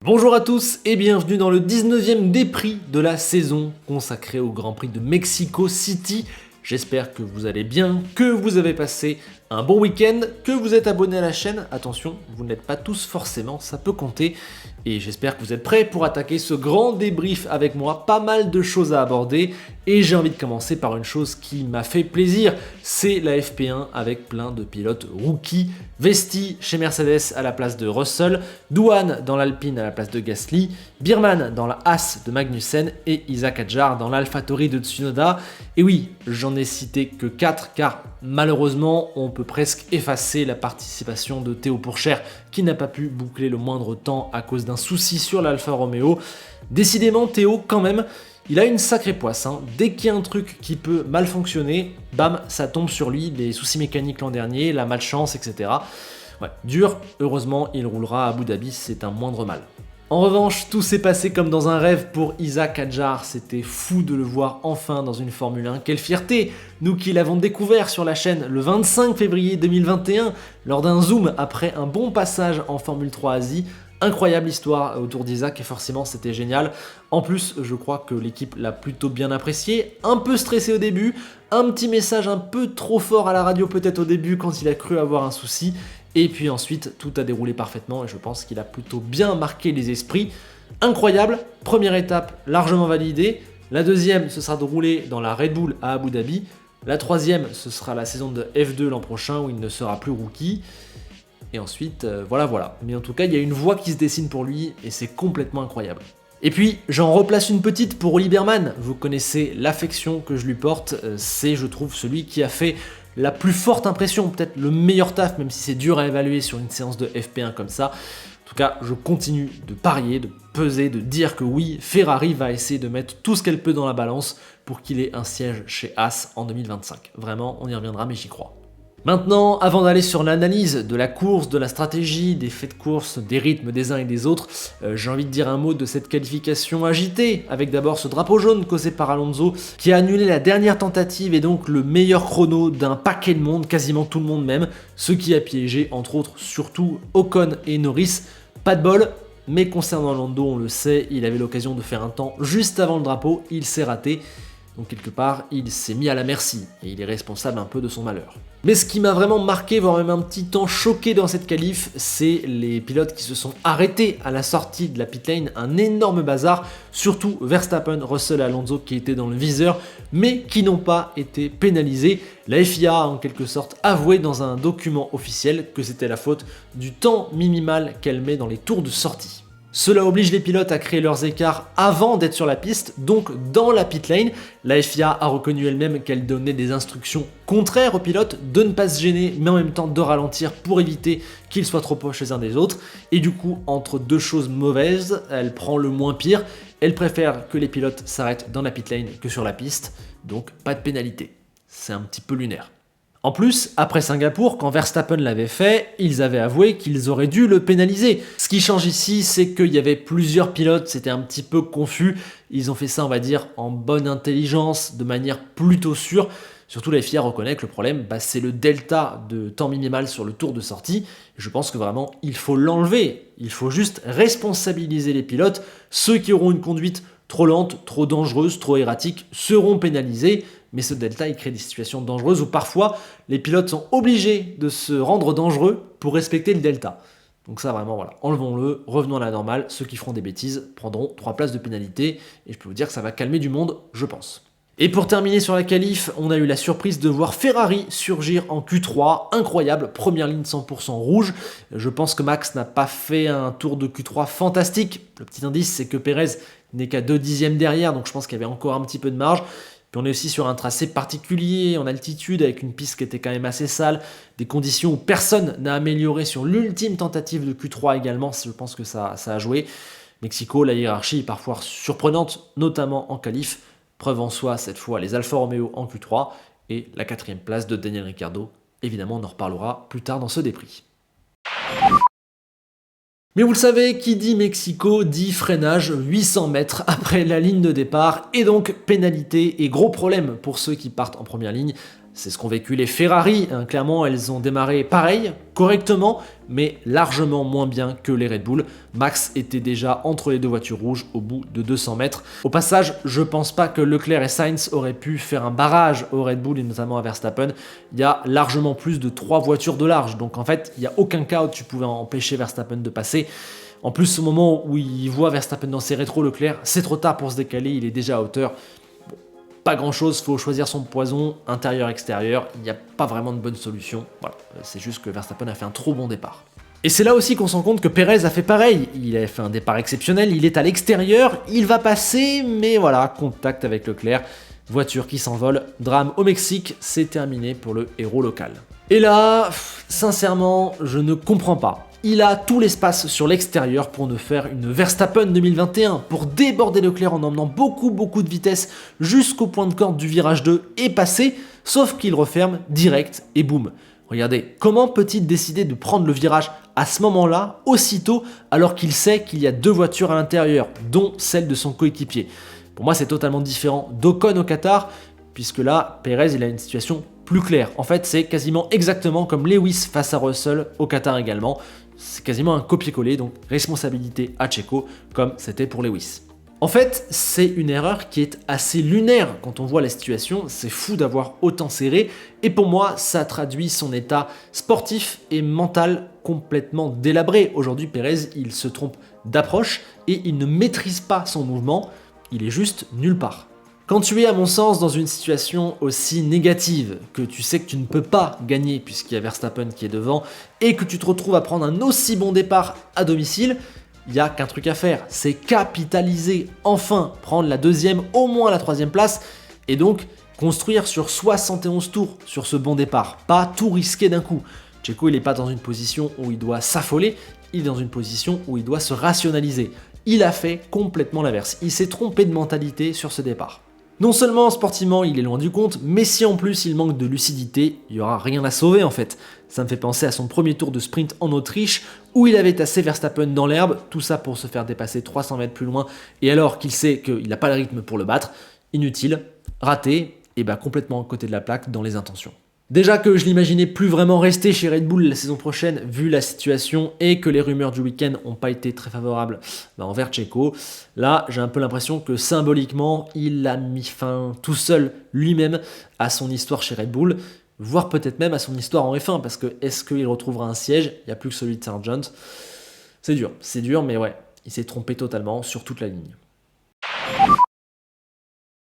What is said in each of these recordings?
Bonjour à tous et bienvenue dans le 19e des prix de la saison consacré au Grand Prix de Mexico City. J'espère que vous allez bien, que vous avez passé un bon week-end, que vous êtes abonné à la chaîne. Attention, vous n'êtes pas tous forcément, ça peut compter. Et j'espère que vous êtes prêts pour attaquer ce grand débrief avec moi. Pas mal de choses à aborder et j'ai envie de commencer par une chose qui m'a fait plaisir. C'est la FP1 avec plein de pilotes rookies. Vesti chez Mercedes à la place de Russell, Douane dans l'Alpine à la place de Gasly, Birman dans la Haas de Magnussen et Isaac Hadjar dans l'AlphaTauri de Tsunoda. Et oui, j'en ai cité que 4 car malheureusement on peut presque effacer la participation de Théo Pourchaire qui n'a pas pu boucler le moindre temps à cause d'un souci sur l'Alfa Romeo. Décidément Théo quand même, il a une sacrée poisse, hein. Dès qu'il y a un truc qui peut mal fonctionner, bam, ça tombe sur lui, les soucis mécaniques l'an dernier, la malchance, etc. Ouais, dur, heureusement il roulera à Abu Dhabi, c'est un moindre mal. En revanche, tout s'est passé comme dans un rêve pour Isaac Hadjar, c'était fou de le voir enfin dans une Formule 1, quelle fierté! Nous qui l'avons découvert sur la chaîne le 25 février 2021, lors d'un zoom après un bon passage en Formule 3 Asie. Incroyable histoire autour d'Isaac et forcément c'était génial. En plus, je crois que l'équipe l'a plutôt bien apprécié, un peu stressé au début, un petit message un peu trop fort à la radio peut-être au début quand il a cru avoir un souci. Et puis ensuite, tout a déroulé parfaitement et je pense qu'il a plutôt bien marqué les esprits. Incroyable, première étape largement validée. La deuxième, ce sera de rouler dans la Red Bull à Abu Dhabi. La troisième, ce sera la saison de F2 l'an prochain où il ne sera plus rookie. Et ensuite, voilà. Mais en tout cas, il y a une voie qui se dessine pour lui et c'est complètement incroyable. Et puis, j'en replace une petite pour Oli Berman. Vous connaissez l'affection que je lui porte. C'est, je trouve, celui qui a fait la plus forte impression, peut-être le meilleur taf, même si c'est dur à évaluer sur une séance de FP1 comme ça. En tout cas, je continue de parier, de peser, de dire que oui, Ferrari va essayer de mettre tout ce qu'elle peut dans la balance pour qu'il ait un siège chez Haas en 2025. Vraiment, on y reviendra, mais j'y crois. Maintenant, avant d'aller sur l'analyse de la course, de la stratégie, des faits de course, des rythmes des uns et des autres, j'ai envie de dire un mot de cette qualification agitée, avec d'abord ce drapeau jaune causé par Alonso, qui a annulé la dernière tentative et donc le meilleur chrono d'un paquet de monde, quasiment tout le monde même, ce qui a piégé entre autres surtout Ocon et Norris. Pas de bol, mais concernant Lando, on le sait, il avait l'occasion de faire un temps juste avant le drapeau, il s'est raté. Donc quelque part, il s'est mis à la merci et il est responsable un peu de son malheur. Mais ce qui m'a vraiment marqué, voire même un petit temps choqué dans cette qualif, c'est les pilotes qui se sont arrêtés à la sortie de la pit lane, un énorme bazar, surtout Verstappen, Russell et Alonso qui étaient dans le viseur, mais qui n'ont pas été pénalisés. La FIA a en quelque sorte avoué dans un document officiel que c'était la faute du temps minimal qu'elle met dans les tours de sortie. Cela oblige les pilotes à créer leurs écarts avant d'être sur la piste, donc dans la pit lane. La FIA a reconnu elle-même qu'elle donnait des instructions contraires aux pilotes de ne pas se gêner, mais en même temps de ralentir pour éviter qu'ils soient trop proches les uns des autres. Et du coup, entre deux choses mauvaises, elle prend le moins pire. Elle préfère que les pilotes s'arrêtent dans la pit lane que sur la piste, donc pas de pénalité. C'est un petit peu lunaire. En plus, après Singapour, quand Verstappen l'avait fait, ils avaient avoué qu'ils auraient dû le pénaliser. Ce qui change ici, c'est qu'il y avait plusieurs pilotes, c'était un petit peu confus. Ils ont fait ça, on va dire, en bonne intelligence, de manière plutôt sûre. Surtout la FIA reconnaît que le problème, c'est le delta de temps minimal sur le tour de sortie. Je pense que vraiment, il faut l'enlever. Il faut juste responsabiliser les pilotes. Ceux qui auront une conduite trop lente, trop dangereuse, trop erratique seront pénalisés. Mais ce delta, il crée des situations dangereuses où parfois les pilotes sont obligés de se rendre dangereux pour respecter le delta. Donc ça vraiment, voilà, enlevons-le, revenons à la normale. Ceux qui feront des bêtises prendront 3 places de pénalité et je peux vous dire que ça va calmer du monde, je pense. Et pour terminer sur la qualif, on a eu la surprise de voir Ferrari surgir en Q3, incroyable, première ligne 100% rouge. Je pense que Max n'a pas fait un tour de Q3 fantastique. Le petit indice, c'est que Pérez n'est qu'à 2 dixièmes derrière, donc je pense qu'il y avait encore un petit peu de marge. Puis on est aussi sur un tracé particulier, en altitude, avec une piste qui était quand même assez sale, des conditions où personne n'a amélioré sur l'ultime tentative de Q3 également, je pense que ça a joué. Mexico, la hiérarchie est parfois surprenante, notamment en qualif. Preuve en soi, cette fois, les Alfa Romeo en Q3 et la 4e place de Daniel Ricciardo. Évidemment, on en reparlera plus tard dans ce débrief. Mais vous le savez, qui dit Mexico dit freinage 800 mètres après la ligne de départ et donc pénalité et gros problème pour ceux qui partent en première ligne. C'est ce qu'ont vécu les Ferrari, hein. Clairement elles ont démarré pareil, correctement, mais largement moins bien que les Red Bull. Max était déjà entre les deux voitures rouges au bout de 200 mètres. Au passage, je pense pas que Leclerc et Sainz auraient pu faire un barrage au Red Bull et notamment à Verstappen. Il y a largement plus de 3 voitures de large, donc en fait il n'y a aucun cas où tu pouvais empêcher Verstappen de passer. En plus, au moment où il voit Verstappen dans ses rétros, Leclerc, c'est trop tard pour se décaler, il est déjà à hauteur. Bon, pas grand chose, faut choisir son poison, intérieur-extérieur, il n'y a pas vraiment de bonne solution. Voilà, c'est juste que Verstappen a fait un trop bon départ. Et c'est là aussi qu'on se rend compte que Pérez a fait pareil. Il a fait un départ exceptionnel, il est à l'extérieur, il va passer, mais voilà, contact avec Leclerc. Voiture qui s'envole, drame au Mexique, c'est terminé pour le héros local. Et là, sincèrement, je ne comprends pas. Il a tout l'espace sur l'extérieur pour nous faire une Verstappen 2021, pour déborder Leclerc en emmenant beaucoup de vitesse jusqu'au point de corde du virage 2 et passer, sauf qu'il referme direct et boum. Regardez, comment peut-il décider de prendre le virage à ce moment-là, aussitôt, alors qu'il sait qu'il y a 2 voitures à l'intérieur, dont celle de son coéquipier? Pour moi, c'est totalement différent d'Ocon au Qatar, puisque là, Pérez, il a une situation plus claire. En fait, c'est quasiment exactement comme Lewis face à Russell au Qatar également. C'est quasiment un copier-coller, donc responsabilité à Checo, comme c'était pour Lewis. En fait, c'est une erreur qui est assez lunaire quand on voit la situation, c'est fou d'avoir autant serré, et pour moi, ça traduit son état sportif et mental complètement délabré. Aujourd'hui, Pérez, il se trompe d'approche et il ne maîtrise pas son mouvement, il est juste nulle part. Quand tu es, à mon sens, dans une situation aussi négative, que tu sais que tu ne peux pas gagner puisqu'il y a Verstappen qui est devant, et que tu te retrouves à prendre un aussi bon départ à domicile, il n'y a qu'un truc à faire, c'est capitaliser, enfin prendre la 2e, au moins la 3e place, et donc construire sur 71 tours sur ce bon départ, pas tout risquer d'un coup. Checo, il n'est pas dans une position où il doit s'affoler, il est dans une position où il doit se rationaliser. Il a fait complètement l'inverse, il s'est trompé de mentalité sur ce départ. Non seulement sportivement il est loin du compte, mais si en plus il manque de lucidité, il n'y aura rien à sauver en fait. Ça me fait penser à son premier tour de sprint en Autriche, où il avait tassé Verstappen dans l'herbe, tout ça pour se faire dépasser 300 mètres plus loin, et alors qu'il sait qu'il n'a pas le rythme pour le battre, inutile, raté, et complètement à côté de la plaque dans les intentions. Déjà que je l'imaginais plus vraiment rester chez Red Bull la saison prochaine vu la situation et que les rumeurs du week-end n'ont pas été très favorables envers Checo, là j'ai un peu l'impression que symboliquement il a mis fin tout seul lui-même à son histoire chez Red Bull, voire peut-être même à son histoire en F1 parce que est-ce qu'il retrouvera un siège? Il n'y a plus que celui de Sargent. C'est dur mais ouais, il s'est trompé totalement sur toute la ligne.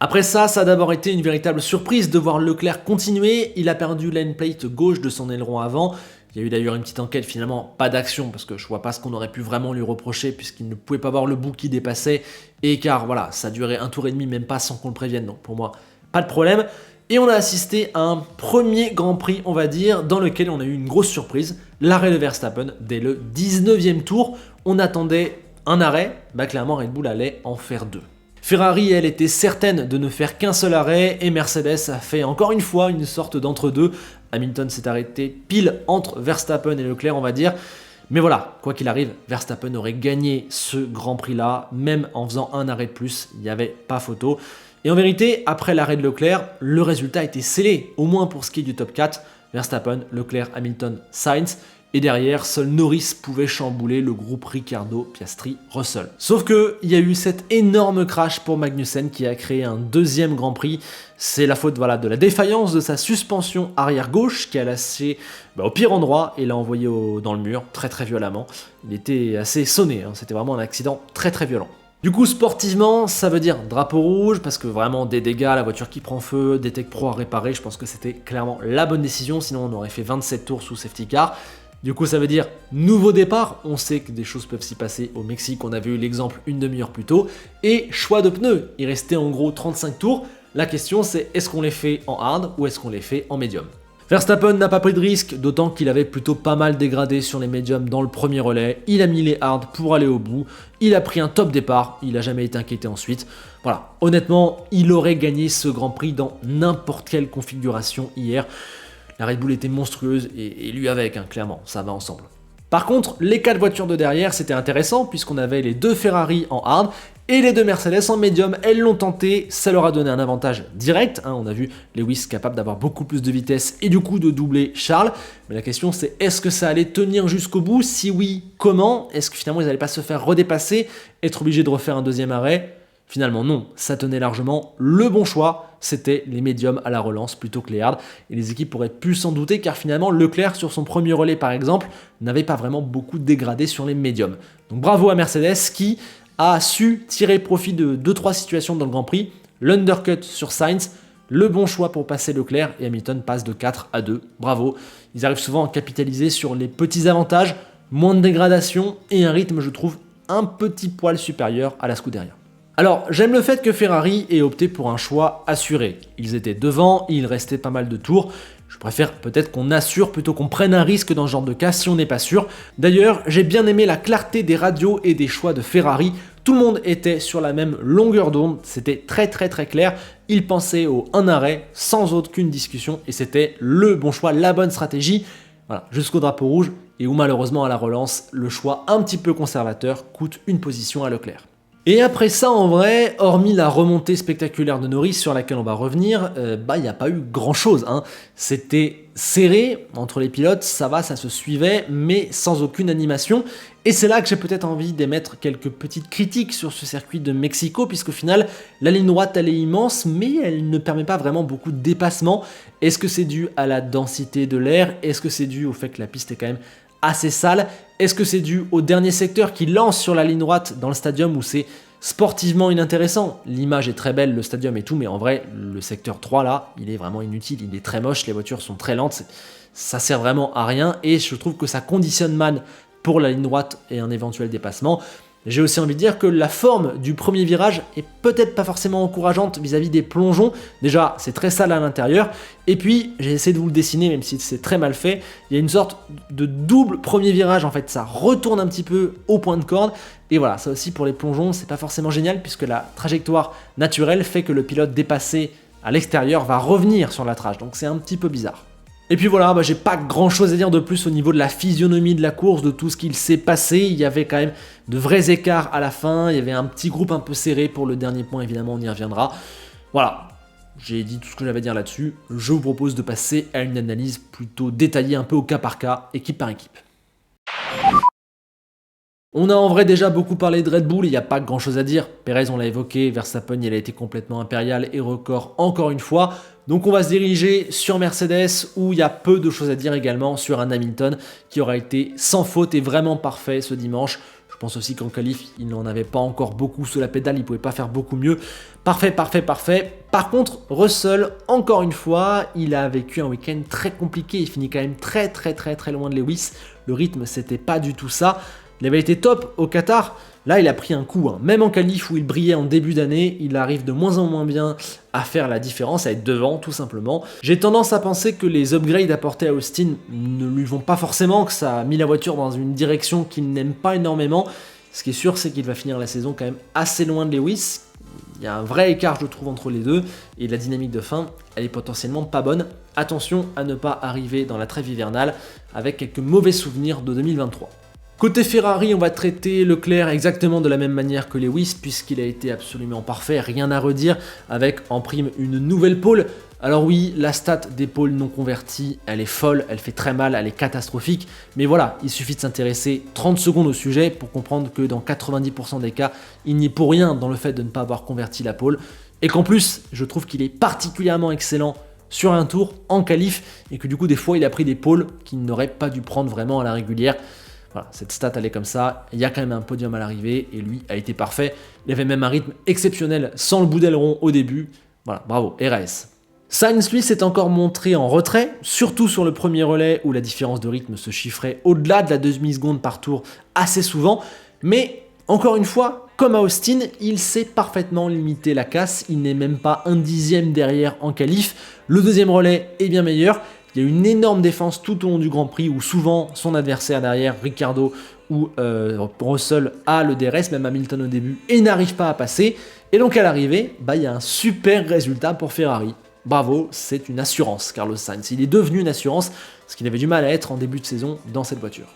Après ça a d'abord été une véritable surprise de voir Leclerc continuer. Il a perdu l'endplate gauche de son aileron avant. Il y a eu d'ailleurs une petite enquête, finalement pas d'action, parce que je vois pas ce qu'on aurait pu vraiment lui reprocher, puisqu'il ne pouvait pas voir le bout qui dépassait, et car voilà, ça durait 1 tour et demi, même pas sans qu'on le prévienne, donc pour moi, pas de problème. Et on a assisté à un premier Grand Prix, on va dire, dans lequel on a eu une grosse surprise, l'arrêt de Verstappen dès le 19e tour. On attendait un arrêt, clairement Red Bull allait en faire 2. Ferrari, elle, était certaine de ne faire qu'un seul arrêt et Mercedes a fait encore une fois une sorte d'entre-deux. Hamilton s'est arrêté pile entre Verstappen et Leclerc, on va dire. Mais voilà, quoi qu'il arrive, Verstappen aurait gagné ce Grand Prix-là, même en faisant un arrêt de plus, il n'y avait pas photo. Et en vérité, après l'arrêt de Leclerc, le résultat était scellé, au moins pour ce qui est du top 4. Verstappen, Leclerc, Hamilton, Sainz. Et derrière, seul Norris pouvait chambouler le groupe Ricciardo, Piastri, Russell. Sauf qu'il y a eu cet énorme crash pour Magnussen qui a créé un 2e Grand Prix. C'est la faute de la défaillance de sa suspension arrière gauche qui a lâché au pire endroit et l'a envoyé dans le mur très violemment. Il était assez sonné, c'était vraiment un accident très violent. Du coup, sportivement, ça veut dire drapeau rouge, parce que vraiment des dégâts, la voiture qui prend feu, des Tech Pro à réparer, je pense que c'était clairement la bonne décision, sinon on aurait fait 27 tours sous safety car. Du coup, ça veut dire nouveau départ, on sait que des choses peuvent s'y passer au Mexique, on avait eu l'exemple une demi-heure plus tôt, et choix de pneus, il restait en gros 35 tours, la question c'est est-ce qu'on les fait en hard ou est-ce qu'on les fait en médium? Verstappen n'a pas pris de risque, d'autant qu'il avait plutôt pas mal dégradé sur les médiums dans le premier relais, il a mis les hard pour aller au bout, il a pris un top départ, il n'a jamais été inquiété ensuite. Voilà, honnêtement, il aurait gagné ce Grand Prix dans n'importe quelle configuration hier. La Red Bull était monstrueuse et lui avec, clairement, ça va ensemble. Par contre, les 4 voitures de derrière, c'était intéressant puisqu'on avait les 2 Ferrari en hard et les 2 Mercedes en médium. Elles l'ont tenté, ça leur a donné un avantage direct. On a vu Lewis capable d'avoir beaucoup plus de vitesse et du coup de doubler Charles. Mais la question c'est, est-ce que ça allait tenir jusqu'au bout? Si oui, comment? Est-ce que finalement ils n'allaient pas se faire redépasser, être obligés de refaire un deuxième arrêt? Finalement non, ça tenait largement. Le bon choix, c'était les médiums à la relance plutôt que les hards. Et les équipes auraient pu s'en douter car finalement Leclerc sur son premier relais par exemple n'avait pas vraiment beaucoup dégradé sur les médiums. Donc bravo à Mercedes qui a su tirer profit de 2-3 situations dans le Grand Prix. L'undercut sur Sainz, le bon choix pour passer Leclerc et Hamilton passe de 4 à 2. Bravo, ils arrivent souvent à capitaliser sur les petits avantages, moins de dégradation et un rythme je trouve un petit poil supérieur à la Scuderia. Alors, j'aime le fait que Ferrari ait opté pour un choix assuré. Ils étaient devant, il restait pas mal de tours. Je préfère peut-être qu'on assure plutôt qu'on prenne un risque dans ce genre de cas si on n'est pas sûr. D'ailleurs, j'ai bien aimé la clarté des radios et des choix de Ferrari. Tout le monde était sur la même longueur d'onde, c'était très clair. Ils pensaient au un arrêt sans aucune discussion et c'était le bon choix, la bonne stratégie. Voilà, jusqu'au drapeau rouge et où malheureusement à la relance, le choix un petit peu conservateur coûte une position à Leclerc. Et après ça, en vrai, hormis la remontée spectaculaire de Norris sur laquelle on va revenir, il n'y a pas eu grand-chose. C'était serré entre les pilotes, ça va, ça se suivait, mais sans aucune animation. Et c'est là que j'ai peut-être envie d'émettre quelques petites critiques sur ce circuit de Mexico, puisqu'au final, la ligne droite, elle est immense, mais elle ne permet pas vraiment beaucoup de dépassement. Est-ce que c'est dû à la densité de l'air? Est-ce que c'est dû au fait que la piste est quand même assez sale? Est-ce que c'est dû au dernier secteur qui lance sur la ligne droite dans le stadium où c'est sportivement inintéressant? L'image est très belle, le stadium et tout, mais en vrai, le secteur 3 là, il est vraiment inutile, il est très moche, les voitures sont très lentes, ça sert vraiment à rien et je trouve que ça conditionne mal pour la ligne droite et un éventuel dépassement. J'ai aussi envie de dire que la forme du premier virage est peut-être pas forcément encourageante vis-à-vis des plongeons. Déjà, c'est très sale à l'intérieur. Et puis, j'ai essayé de vous le dessiner, même si c'est très mal fait. Il y a une sorte de double premier virage, en fait. Ça retourne un petit peu au point de corde. Et voilà, ça aussi pour les plongeons, c'est pas forcément génial, puisque la trajectoire naturelle fait que le pilote dépassé à l'extérieur va revenir sur la trage. Donc c'est un petit peu bizarre. Et puis voilà, j'ai pas grand chose à dire de plus au niveau de la physionomie de la course, de tout ce qu'il s'est passé. Il y avait quand même de vrais écarts à la fin, il y avait un petit groupe un peu serré pour le dernier point, évidemment on y reviendra. Voilà, j'ai dit tout ce que j'avais à dire là-dessus. Je vous propose de passer à une analyse plutôt détaillée, un peu au cas par cas, équipe par équipe. On a en vrai déjà beaucoup parlé de Red Bull, il n'y a pas grand chose à dire. Perez, on l'a évoqué, Verstappen, il a été complètement impérial et record encore une fois. Donc on va se diriger sur Mercedes où il y a peu de choses à dire également sur un Hamilton qui aura été sans faute et vraiment parfait ce dimanche. Je pense aussi qu'en qualif, il n'en avait pas encore beaucoup sous la pédale, il ne pouvait pas faire beaucoup mieux. Parfait. Par contre, Russell, encore une fois, il a vécu un week-end très compliqué, il finit quand même très loin de Lewis. Le rythme, c'était pas du tout ça. Il avait été top au Qatar, là il a pris un coup, même en qualif où il brillait en début d'année, il arrive de moins en moins bien à faire la différence, à être devant tout simplement. J'ai tendance à penser que les upgrades apportés à Austin ne lui vont pas forcément, que ça a mis la voiture dans une direction qu'il n'aime pas énormément. Ce qui est sûr, c'est qu'il va finir la saison quand même assez loin de Lewis. Il y a un vrai écart, je trouve, entre les deux, et la dynamique de fin, elle est potentiellement pas bonne. Attention à ne pas arriver dans la trêve hivernale avec quelques mauvais souvenirs de 2023. Côté Ferrari, on va traiter Leclerc exactement de la même manière que Lewis, puisqu'il a été absolument parfait, rien à redire, avec en prime une nouvelle pole. Alors oui, la stat des pôles non convertis, elle est folle, elle fait très mal, elle est catastrophique, mais voilà, il suffit de s'intéresser 30 secondes au sujet pour comprendre que dans 90% des cas, il n'y est pour rien dans le fait de ne pas avoir converti la pole, et qu'en plus, je trouve qu'il est particulièrement excellent sur un tour, en qualif, et que du coup, des fois, il a pris des pôles qu'il n'aurait pas dû prendre vraiment à la régulière. Voilà, cette stat elle est comme ça, il y a quand même un podium à l'arrivée et lui a été parfait. Il avait même un rythme exceptionnel sans le bout d'aileron au début. Voilà, bravo, RAS. Sainz lui s'est encore montré en retrait, surtout sur le premier relais où la différence de rythme se chiffrait au-delà de la demi-seconde par tour assez souvent. Mais encore une fois, comme à Austin, il sait parfaitement limiter la casse, il n'est même pas un dixième derrière en qualif. Le deuxième relais est bien meilleur. Il y a une énorme défense tout au long du Grand Prix où souvent son adversaire derrière, Ricciardo ou Russell, a le DRS, même Hamilton au début, et n'arrive pas à passer. Et donc à l'arrivée, il y a un super résultat pour Ferrari. Bravo, c'est une assurance, Carlos Sainz. Il est devenu une assurance, ce qu'il avait du mal à être en début de saison dans cette voiture.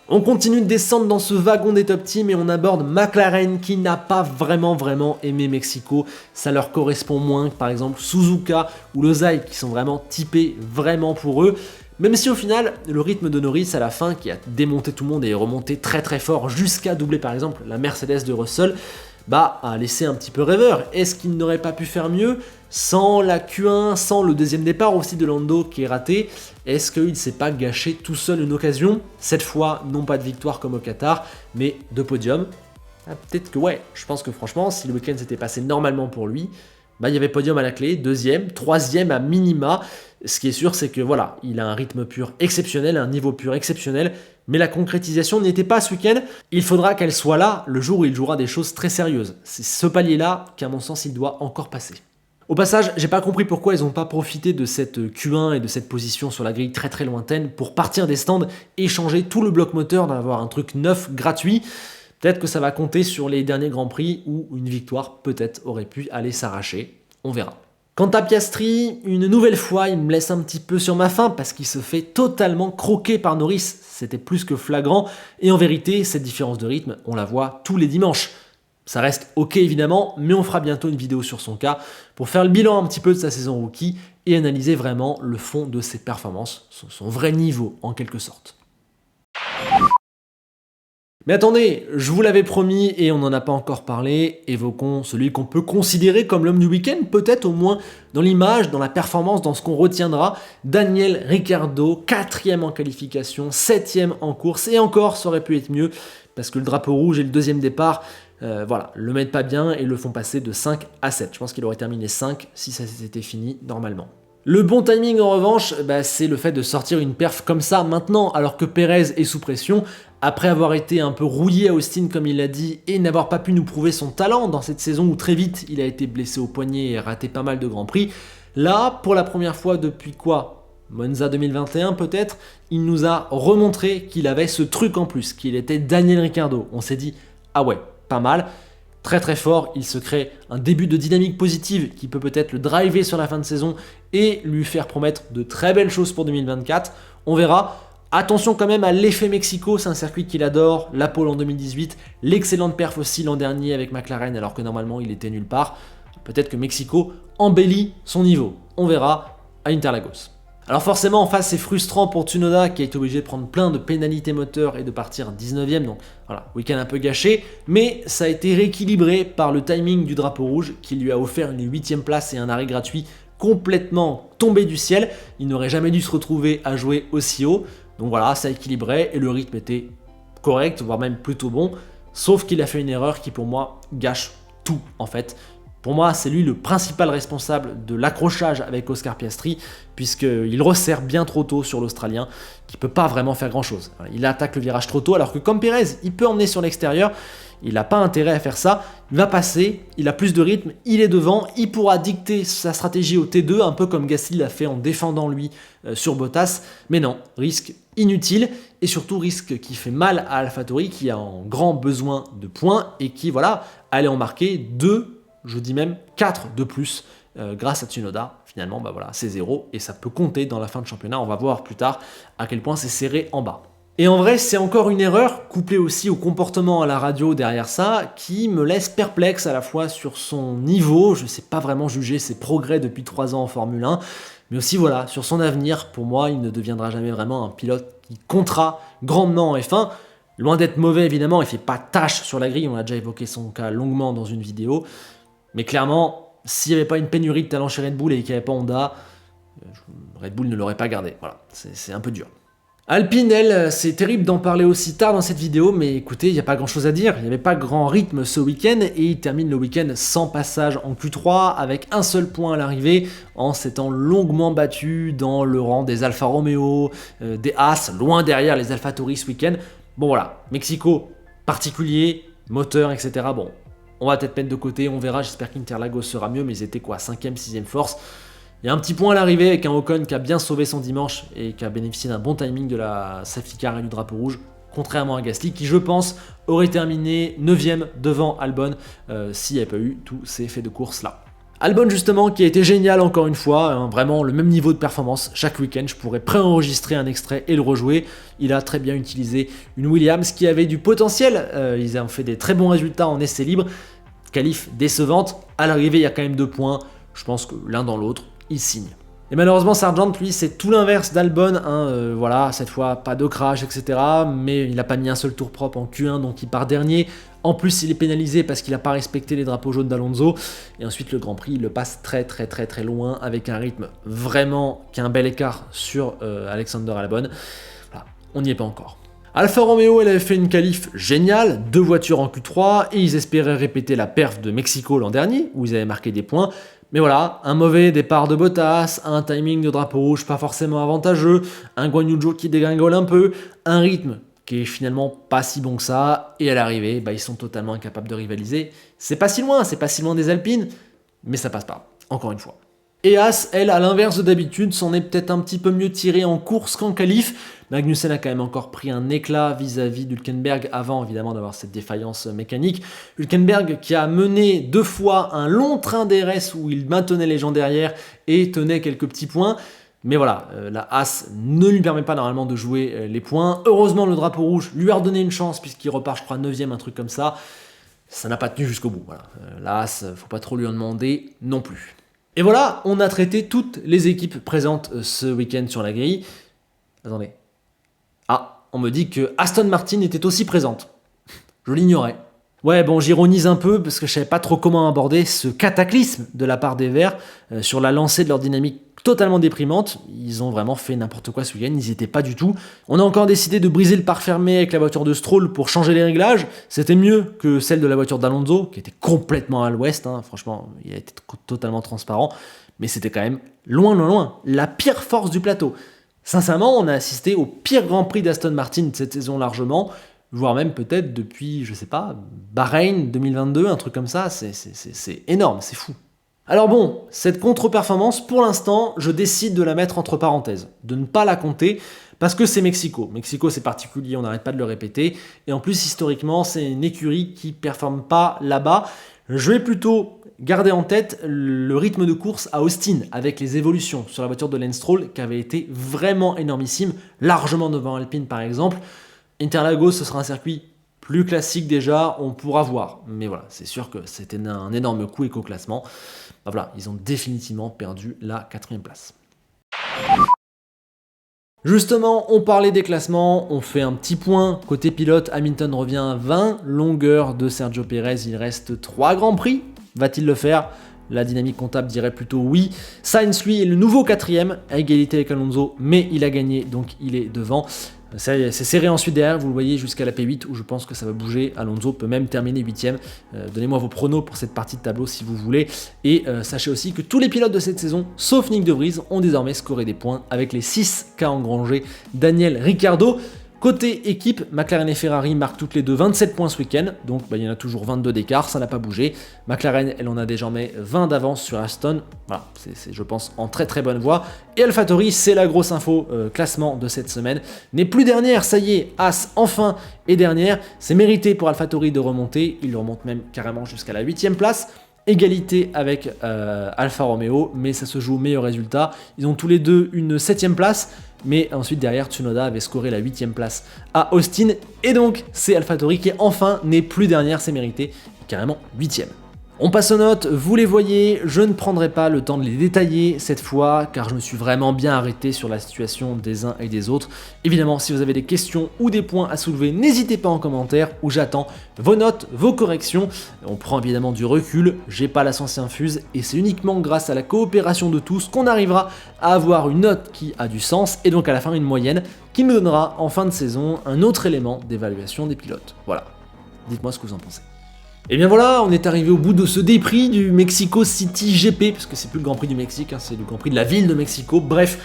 On continue de descendre dans ce wagon des top teams et on aborde McLaren qui n'a pas vraiment aimé Mexico. Ça leur correspond moins que par exemple Suzuka ou Losail qui sont vraiment typés vraiment pour eux. Même si au final, le rythme de Norris à la fin, qui a démonté tout le monde et est remonté très fort jusqu'à doubler par exemple la Mercedes de Russell, a laissé un petit peu rêveur. Est-ce qu'il n'aurait pas pu faire mieux sans la Q1, sans le deuxième départ aussi de Lando qui est raté? Est-ce qu'il ne s'est pas gâché tout seul une occasion? Cette fois, non pas de victoire comme au Qatar, mais de podium. Peut-être que ouais, je pense que franchement, si le week-end s'était passé normalement pour lui, il y avait podium à la clé, deuxième, troisième à minima. Ce qui est sûr, c'est que voilà, il a un rythme pur exceptionnel, un niveau pur exceptionnel, mais la concrétisation n'y était pas ce week-end. Il faudra qu'elle soit là le jour où il jouera des choses très sérieuses. C'est ce palier-là qu'à mon sens, il doit encore passer. Au passage, j'ai pas compris pourquoi ils n'ont pas profité de cette Q1 et de cette position sur la grille très lointaine pour partir des stands et changer tout le bloc moteur, d'avoir un truc neuf, gratuit. Peut-être que ça va compter sur les derniers Grands Prix où une victoire peut-être aurait pu aller s'arracher. On verra. Quant à Piastri, une nouvelle fois, il me laisse un petit peu sur ma faim parce qu'il se fait totalement croquer par Norris. C'était plus que flagrant. Et en vérité, cette différence de rythme, on la voit tous les dimanches. Ça reste ok évidemment, mais on fera bientôt une vidéo sur son cas pour faire le bilan un petit peu de sa saison rookie et analyser vraiment le fond de ses performances, son vrai niveau en quelque sorte. Mais attendez, je vous l'avais promis et on n'en a pas encore parlé, évoquons celui qu'on peut considérer comme l'homme du week-end, peut-être au moins dans l'image, dans la performance, dans ce qu'on retiendra. Daniel Ricciardo, 4e en qualification, 7e en course, et encore ça aurait pu être mieux, parce que le drapeau rouge et le deuxième départ, le mettent pas bien et le font passer de 5 à 7. Je pense qu'il aurait terminé 5 si ça s'était fini normalement. Le bon timing en revanche, c'est le fait de sortir une perf comme ça maintenant, alors que Pérez est sous pression, après avoir été un peu rouillé à Austin comme il l'a dit, et n'avoir pas pu nous prouver son talent dans cette saison où très vite il a été blessé au poignet et raté pas mal de grands prix. Là, pour la première fois depuis quoi ? Monza 2021 peut-être, il nous a remontré qu'il avait ce truc en plus, qu'il était Daniel Ricciardo. On s'est dit, ah ouais, pas mal. Très fort, il se crée un début de dynamique positive qui peut peut-être le driver sur la fin de saison et lui faire promettre de très belles choses pour 2024. On verra. Attention quand même à l'effet Mexico, c'est un circuit qu'il adore, la pole en 2018, l'excellente perf aussi l'an dernier avec McLaren alors que normalement il était nulle part. Peut-être que Mexico embellit son niveau. On verra à Interlagos. Alors forcément en face c'est frustrant pour Tsunoda qui a été obligé de prendre plein de pénalités moteurs et de partir 19ème, donc voilà, week-end un peu gâché, mais ça a été rééquilibré par le timing du drapeau rouge qui lui a offert une 8ème place et un arrêt gratuit complètement tombé du ciel. Il n'aurait jamais dû se retrouver à jouer aussi haut, donc voilà, ça équilibrait et le rythme était correct, voire même plutôt bon, sauf qu'il a fait une erreur qui pour moi gâche tout en fait. Pour moi, c'est lui le principal responsable de l'accrochage avec Oscar Piastri, puisqu'il resserre bien trop tôt sur l'Australien, qui ne peut pas vraiment faire grand-chose. Il attaque le virage trop tôt, alors que comme Pérez, il peut emmener sur l'extérieur, il n'a pas intérêt à faire ça, il va passer, il a plus de rythme, il est devant, il pourra dicter sa stratégie au T2, un peu comme Gasly l'a fait en défendant lui sur Bottas, mais non, risque inutile, et surtout risque qui fait mal à AlphaTauri, qui a en grand besoin de points, et qui, voilà, allait en marquer 2, je dis même 4 de plus grâce à Tsunoda. Finalement, c'est 0 et ça peut compter dans la fin de championnat. On va voir plus tard à quel point c'est serré en bas. Et en vrai, c'est encore une erreur, couplée aussi au comportement à la radio derrière ça, qui me laisse perplexe à la fois sur son niveau, je ne sais pas vraiment juger ses progrès depuis 3 ans en Formule 1, mais aussi voilà, sur son avenir. Pour moi, il ne deviendra jamais vraiment un pilote qui comptera grandement en F1. Loin d'être mauvais évidemment, il ne fait pas tâche sur la grille, on a déjà évoqué son cas longuement dans une vidéo. Mais clairement, s'il n'y avait pas une pénurie de talent chez Red Bull et qu'il n'y avait pas Honda, Red Bull ne l'aurait pas gardé. Voilà, c'est un peu dur. Alpine, elle, c'est terrible d'en parler aussi tard dans cette vidéo, mais écoutez, il n'y a pas grand chose à dire. Il n'y avait pas grand rythme ce week-end et il termine le week-end sans passage en Q3 avec un seul point à l'arrivée en s'étant longuement battu dans le rang des Alfa Romeo, des Haas, loin derrière les AlphaTauri ce week-end. Bon voilà, Mexico particulier, moteur, etc. Bon. On va peut-être mettre de côté, on verra, j'espère qu'Interlagos sera mieux, mais ils étaient quoi, 5ème, 6ème force. Il y a un petit point à l'arrivée avec un Ocon qui a bien sauvé son dimanche et qui a bénéficié d'un bon timing de la safety car et du drapeau rouge, contrairement à Gasly qui, je pense, aurait terminé 9ème devant Albon s'il n'y avait pas eu tous ces faits de course là. Albon justement qui a été génial encore une fois, hein, vraiment le même niveau de performance chaque week-end, je pourrais préenregistrer un extrait et le rejouer. Il a très bien utilisé une Williams qui avait du potentiel, ils ont fait des très bons résultats en essai libre, qualif décevante, à l'arrivée il y a quand même 2 points, je pense que l'un dans l'autre, il signe. Et malheureusement Sargent lui c'est tout l'inverse d'Albon, hein, voilà, cette fois pas de crash etc, mais il n'a pas mis un seul tour propre en Q1 donc il part dernier. En plus, il est pénalisé parce qu'il n'a pas respecté les drapeaux jaunes d'Alonso. Et ensuite, le Grand Prix, il le passe très loin avec un rythme vraiment qui a un bel écart sur Alexander Albon. Voilà, on n'y est pas encore. Alfa Romeo, elle avait fait une qualif géniale, 2 voitures en Q3, et ils espéraient répéter la perf de Mexico l'an dernier, où ils avaient marqué des points. Mais voilà, un mauvais départ de Bottas, un timing de drapeau rouge pas forcément avantageux, un Guan Yu Zhou qui dégringole un peu, un rythme qui est finalement pas si bon que ça, et à l'arrivée, ils sont totalement incapables de rivaliser. C'est pas si loin des Alpines, mais ça passe pas, encore une fois. Et Haas, elle, à l'inverse de d'habitude, s'en est peut-être un petit peu mieux tirée en course qu'en qualif. Magnussen a quand même encore pris un éclat vis-à-vis d'Hülkenberg, avant évidemment d'avoir cette défaillance mécanique. Hülkenberg qui a mené 2 fois un long train DRS où il maintenait les gens derrière et tenait quelques petits points. Mais voilà, la Haas ne lui permet pas normalement de jouer les points. Heureusement, le drapeau rouge lui a redonné une chance puisqu'il repart, je crois, 9ème, un truc comme ça. Ça n'a pas tenu jusqu'au bout. Voilà. La Haas, faut pas trop lui en demander non plus. Et voilà, on a traité toutes les équipes présentes ce week-end sur la grille. Attendez. Ah, on me dit que Aston Martin était aussi présente. Je l'ignorais. Ouais, bon, j'ironise un peu parce que je savais pas trop comment aborder ce cataclysme de la part des Verts sur la lancée de leur dynamique totalement déprimante. Ils ont vraiment fait n'importe quoi ce week-end, ils n'y étaient pas du tout. On a encore décidé de briser le parc fermé avec la voiture de Stroll pour changer les réglages. C'était mieux que celle de la voiture d'Alonso, qui était complètement à l'ouest. Hein. Franchement, il a été totalement transparent. Mais c'était quand même loin, la pire force du plateau. Sincèrement, on a assisté au pire Grand Prix d'Aston Martin de cette saison largement, voire même peut-être depuis, je sais pas, Bahreïn 2022, un truc comme ça. C'est énorme, c'est fou. Alors bon, cette contre-performance, pour l'instant, je décide de la mettre entre parenthèses, de ne pas la compter, parce que c'est Mexico. Mexico, c'est particulier, on n'arrête pas de le répéter, et en plus, historiquement, c'est une écurie qui ne performe pas là-bas. Je vais plutôt garder en tête le rythme de course à Austin, avec les évolutions sur la voiture de Lance Stroll, qui avait été vraiment énormissime, largement devant Alpine par exemple. Interlagos, ce sera un circuit plus classique déjà, on pourra voir. Mais voilà, c'est sûr que c'était un énorme coup éco-classement. Voilà, ils ont définitivement perdu la 4e place. Justement, on parlait des classements, on fait un petit point. Côté pilote, Hamilton revient à 20, longueur de Sergio Pérez, il reste 3 Grands Prix. Va-t-il le faire ? La dynamique comptable dirait plutôt oui. Sainz, lui, est le nouveau 4e, à égalité avec Alonso, mais il a gagné, donc il est devant. C'est serré ensuite derrière, vous le voyez, jusqu'à la P8 où je pense que ça va bouger. Alonso peut même terminer 8ème. Donnez-moi vos pronos pour cette partie de tableau si vous voulez. Et sachez aussi que tous les pilotes de cette saison, sauf Nick De Vries, ont désormais scoré des points avec les 6 qu'a engrangé Daniel Ricciardo. Côté équipe, McLaren et Ferrari marquent toutes les deux 27 points ce week-end, donc il y en a toujours 22 d'écart, ça n'a pas bougé. McLaren, elle en a désormais 20 d'avance sur Aston, voilà, c'est je pense en très bonne voie. Et AlphaTauri, c'est la grosse info classement de cette semaine, n'est plus dernière, ça y est, As enfin est dernière, c'est mérité pour AlphaTauri de remonter, il remonte même carrément jusqu'à la 8ème place. Égalité avec Alfa Romeo, mais ça se joue au meilleur résultat. Ils ont tous les deux une 7ème place, mais ensuite derrière Tsunoda avait scoré la 8ème place à Austin, et donc c'est AlphaTauri qui enfin n'est plus dernière, c'est mérité, carrément 8ème. On passe aux notes, vous les voyez, je ne prendrai pas le temps de les détailler cette fois, car je me suis vraiment bien arrêté sur la situation des uns et des autres. Évidemment, si vous avez des questions ou des points à soulever, n'hésitez pas en commentaire, où j'attends vos notes, vos corrections. On prend évidemment du recul, j'ai pas la science infuse, et c'est uniquement grâce à la coopération de tous qu'on arrivera à avoir une note qui a du sens, et donc à la fin une moyenne, qui nous donnera en fin de saison un autre élément d'évaluation des pilotes. Voilà, dites-moi ce que vous en pensez. Et bien voilà, on est arrivé au bout de ce déprix du Mexico City GP, parce que c'est plus le Grand Prix du Mexique, hein, c'est le Grand Prix de la ville de Mexico. Bref,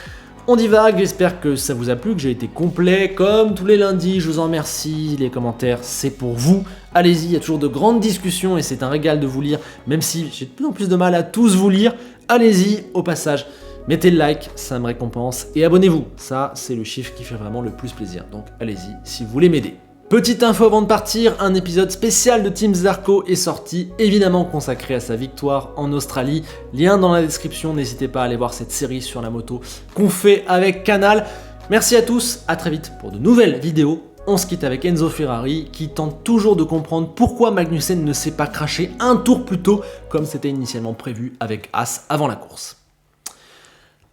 on divague, j'espère que ça vous a plu, que j'ai été complet, comme tous les lundis, je vous en remercie, les commentaires, c'est pour vous. Allez-y, il y a toujours de grandes discussions et c'est un régal de vous lire, même si j'ai de plus en plus de mal à tous vous lire. Allez-y, au passage, mettez le like, ça me récompense, et abonnez-vous, ça c'est le chiffre qui fait vraiment le plus plaisir, donc allez-y si vous voulez m'aider. Petite info avant de partir, un épisode spécial de Team Zarco est sorti, évidemment consacré à sa victoire en Australie. Lien dans la description, n'hésitez pas à aller voir cette série sur la moto qu'on fait avec Canal. Merci à tous, à très vite pour de nouvelles vidéos. On se quitte avec Enzo Ferrari qui tente toujours de comprendre pourquoi Magnussen ne s'est pas crashé un tour plus tôt comme c'était initialement prévu avec Haas avant la course.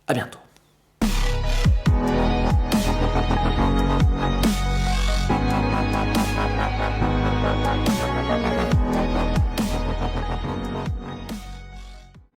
A bientôt.